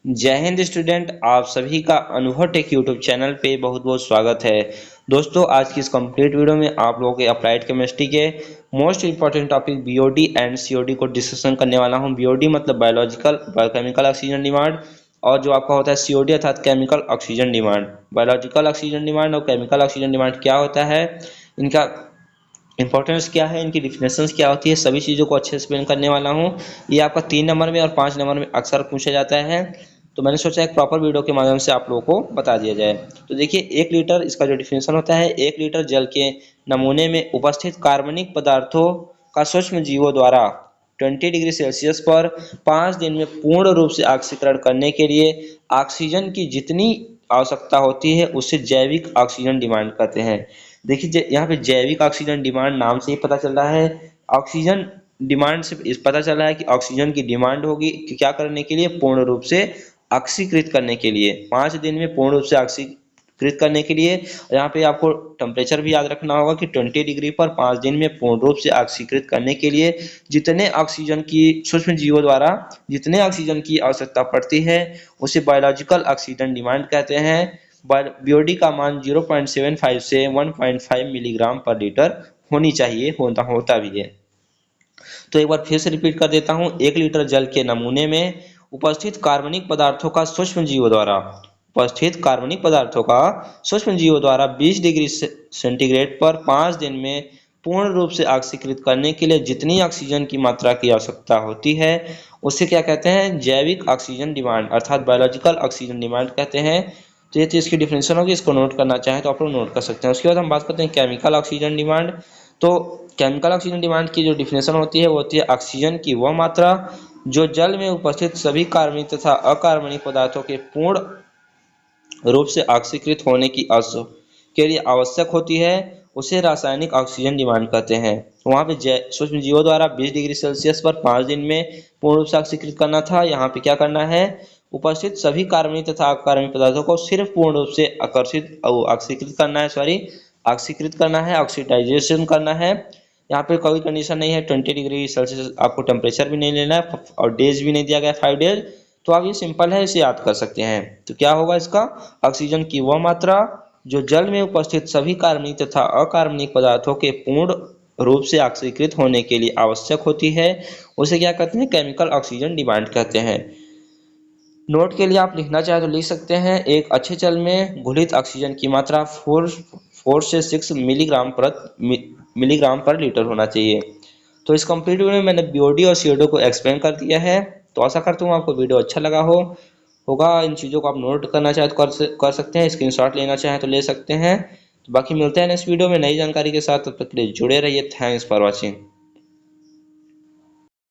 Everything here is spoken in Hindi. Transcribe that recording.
जय हिंद स्टूडेंट, आप सभी का अनुभव टेक यूट्यूब चैनल पे बहुत बहुत स्वागत है। दोस्तों, आज की इस कंप्लीट वीडियो में आप लोगों के अप्लाइड केमिस्ट्री के most important topic BOD and COD को डिस्कशन करने वाला हूं। बीओडी मतलब बायोलॉजिकल बायोकेमिकल ऑक्सीजन डिमांड, और जो आपका होता है सीओडी अर्थात chemical oxygen demand. Biological oxygen demand और केमिकल ऑक्सीजन डिमांड क्या होता है, इनका इंपॉर्टेंस क्या है, इनकी डिफिनेशंस क्या होती है, सभी चीज़ों को अच्छे से एक्सप्लेन करने वाला हूँ। ये आपका 3 नंबर में और 5 नंबर में अक्सर पूछा जाता है, तो मैंने सोचा एक प्रॉपर वीडियो के माध्यम से आप लोगों को बता दिया जाए। तो देखिए, 1 लीटर इसका जो डिफिनेशन होता है, 1 लीटर जल के नमूने में उपस्थित कार्बनिक पदार्थों का सूक्ष्म जीवों द्वारा 20 डिग्री सेल्सियस पर 5 दिन में पूर्ण रूप से ऑक्सीकरण करने के लिए ऑक्सीजन की जितनी आवश्यकता होती है उसे जैविक ऑक्सीजन डिमांड कहते हैं। देखिए, यहाँ पे जैविक ऑक्सीजन डिमांड नाम से ही पता चल रहा है। ऑक्सीजन डिमांड से इस पता चल रहा है कि ऑक्सीजन की डिमांड होगी कि क्या करने के लिए, पूर्ण रूप से ऑक्सीकृत करने के लिए, 5 दिन में पूर्ण रूप से ऑक्सीकृत करने के लिए। यहाँ पे आपको टेम्परेचर भी याद रखना होगा कि 20 डिग्री पर 5 दिन में पूर्ण रूप से ऑक्सीकृत करने के लिए जितने ऑक्सीजन की सूक्ष्म जीवों द्वारा जितने ऑक्सीजन की आवश्यकता पड़ती है उसे बायोलॉजिकल ऑक्सीजन डिमांड कहते हैं। बीओडी का मान 0.75 से 1.5 मिलीग्राम पर लीटर होनी चाहिए, होता भी है। तो एक बार फिर से रिपीट कर देता हूँ, 1 लीटर जल के नमूने में उपस्थित कार्बनिक पदार्थों का सूक्ष्म जीवों द्वारा 20 डिग्री सेंटीग्रेड पर 5 दिन में पूर्ण रूप से ऑक्सीकृत करने के लिए जितनी ऑक्सीजन की मात्रा की आवश्यकता होती है उसे क्या कहते हैं, जैविक ऑक्सीजन डिमांड अर्थात बायोलॉजिकल ऑक्सीजन डिमांड कहते हैं। तो ये इसकी डिफिनेशन होगी, इसको नोट करना चाहे तो आप लोग नोट कर सकते हैं। उसके बाद हम बात करते हैं केमिकल ऑक्सीजन डिमांड। तो केमिकल ऑक्सीजन डिमांड की जो डिफिनेशन होती है वो होती है ऑक्सीजन की वह मात्रा जो जल में उपस्थित सभी कार्बनिक तथा अकार्बनिक पदार्थों के पूर्ण रूप से ऑक्सीकृत होने की के लिए आवश्यक होती है, उसे रासायनिक ऑक्सीजन डिमांड कहते हैं। वहाँ पे सूक्ष्म जीवों द्वारा 20 डिग्री सेल्सियस पर 5 दिन में पूर्ण रूप से ऑक्सीकृत करना था। यहाँ पे क्या करना है, उपस्थित सभी कार्बनिक तथा अकार्बनिक पदार्थों को सिर्फ पूर्ण रूप से ऑक्सीकृत करना है, ऑक्सीकृत करना है, ऑक्सीडाइजेशन करना है। यहाँ पे कोई कंडीशन नहीं है, 20 डिग्री सेल्सियस आपको टेम्परेचर भी नहीं लेना है और डेज भी नहीं दिया गया 5 डेज। तो आप ये सिंपल है, इसे याद कर सकते हैं। तो क्या होगा इसका, ऑक्सीजन की वह मात्रा जो जल में उपस्थित सभी कार्बनिक तथा अकार्बनिक पदार्थों के पूर्ण रूप से ऑक्सीकृत होने के लिए आवश्यक होती है उसे क्या कहते हैं, केमिकल ऑक्सीजन डिमांड कहते हैं। नोट के लिए आप लिखना चाहे तो लिख सकते हैं, एक अच्छे जल में घुलित ऑक्सीजन की मात्रा 4 से 6 मिलीग्राम पर लीटर होना चाहिए। तो इस कंप्लीट वीडियो में मैंने बीओडी और सीओडी को एक्सप्लेन कर दिया है। तो आशा करता हूँ आपको वीडियो अच्छा लगा होगा। इन चीज़ों को आप नोट करना चाहे तो कर सकते हैं, स्क्रीनशॉट लेना चाहे तो ले सकते हैं। तो बाकी मिलते हैं नेक्स्ट वीडियो में नई जानकारी के साथ, तब तक के लिए जुड़े रहिए। Thanks for watching.